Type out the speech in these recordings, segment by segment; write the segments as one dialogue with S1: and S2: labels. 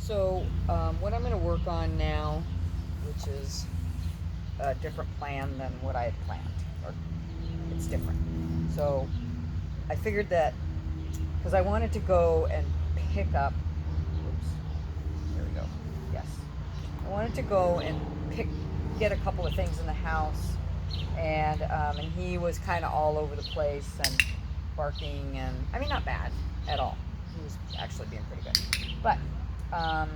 S1: So, what I'm going to work on now, which is a different plan than what I had planned, or it's different. So, I figured that because I wanted to go and pick up, oops, there we go. Yes. I wanted to go and get a couple of things in the house, and he was kind of all over the place and barking, and I mean, not bad at all. He was actually being pretty good, but um,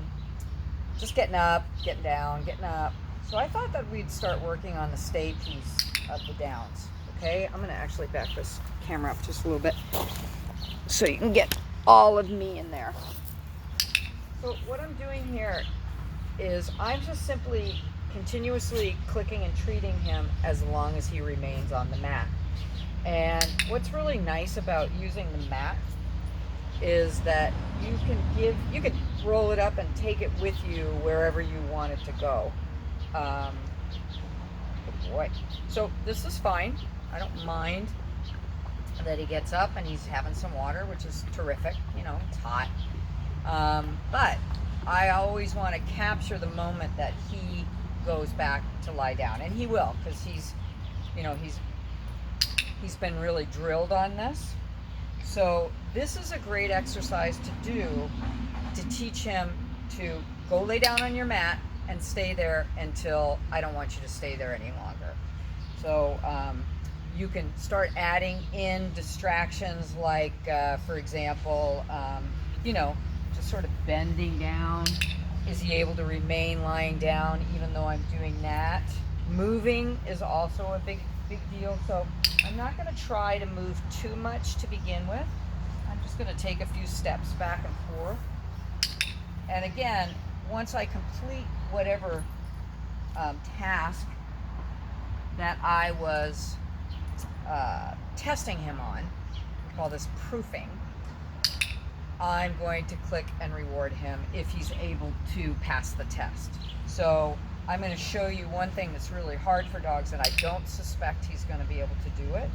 S1: just getting up, getting down, getting up. So I thought that we'd start working on the stay piece of the downs. Okay, I'm gonna actually back this camera up just a little bit so you can get all of me in there. So what I'm doing here is I'm just simply continuously clicking and treating him as long as he remains on the mat. And what's really nice about using the mat is that you can roll it up and take it with you wherever you want it to go. Good boy. So this is fine. I don't mind that he gets up and he's having some water, which is terrific. You know, it's hot. But I always want to capture the moment that he goes back to lie down, and he will, because he's been really drilled on this. So this is a great exercise to do to teach him to go lay down on your mat and stay there until I don't want you to stay there any longer. So you can start adding in distractions like, for example, just sort of bending down. Is he able to remain lying down even though I'm doing that? Moving is also a big deal. So I'm not going to try to move too much to begin with. I'm just going to take a few steps back and forth. And again, once I complete whatever task that I was testing him on, we call this proofing, I'm going to click and reward him if he's able to pass the test. So I'm going to show you one thing that's really hard for dogs, and I don't suspect he's going to be able to do it,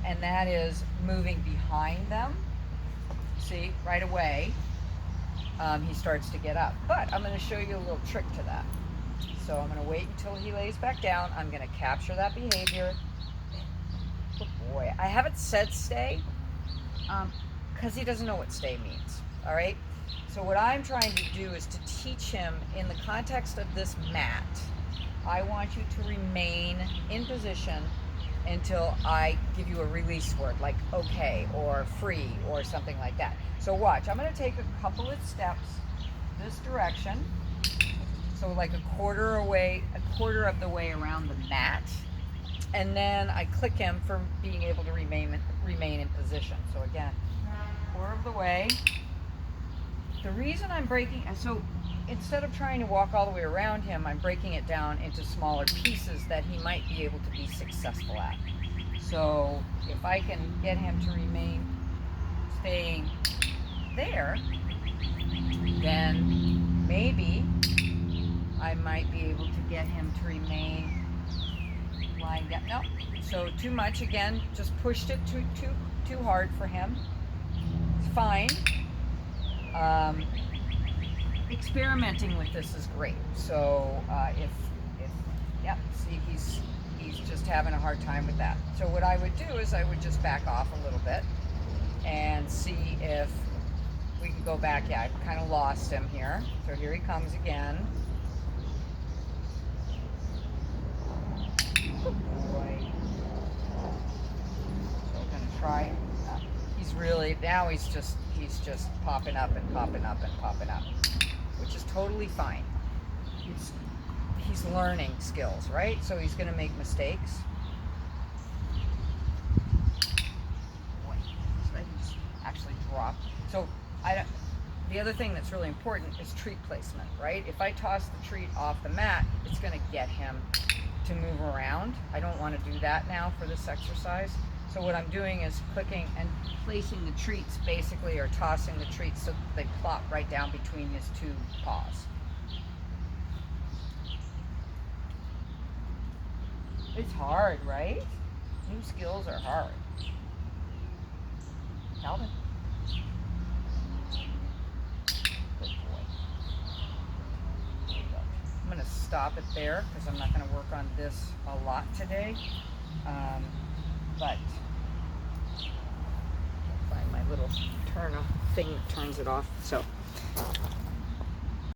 S1: and that is moving behind them. See, right away, he starts to get up. But I'm going to show you a little trick to that. So I'm going to wait until he lays back down. I'm going to capture that behavior. Good boy. I haven't said stay, because he doesn't know what stay means. All right? So what I'm trying to do is to teach him in the context of this mat, I want you to remain in position until I give you a release word like okay or free or something like that. So watch, I'm going to take a couple of steps this direction. So like a quarter of the way around the mat. And then I click him for being able to remain in position. So again, quarter of the way. The reason I'm so instead of trying to walk all the way around him, I'm breaking it down into smaller pieces that he might be able to be successful at. So if I can get him to remain staying there, then maybe I might be able to get him to remain lying down. No, so too much again, just pushed it too hard for him. It's fine. Experimenting with this is great. So see, he's just having a hard time with that. So what I would do is I would just back off a little bit and see if we can go back. Yeah, I've kind of lost him here. So here he comes again. Good boy. So I'm gonna try. He's just popping up and popping up and popping up, which is totally fine. He's learning skills, right? So he's going to make mistakes. Boy, so he's actually dropped. So the other thing that's really important is treat placement, right? If I toss the treat off the mat, it's going to get him to move around. I don't want to do that now for this exercise. So what I'm doing is clicking and placing the treats basically, or tossing the treats so that they plop right down between his two paws. It's hard, right? New skills are hard. Calvin. Good boy. stop it there because I'm not going to work on this a lot today. But find my little thing that turns it off. So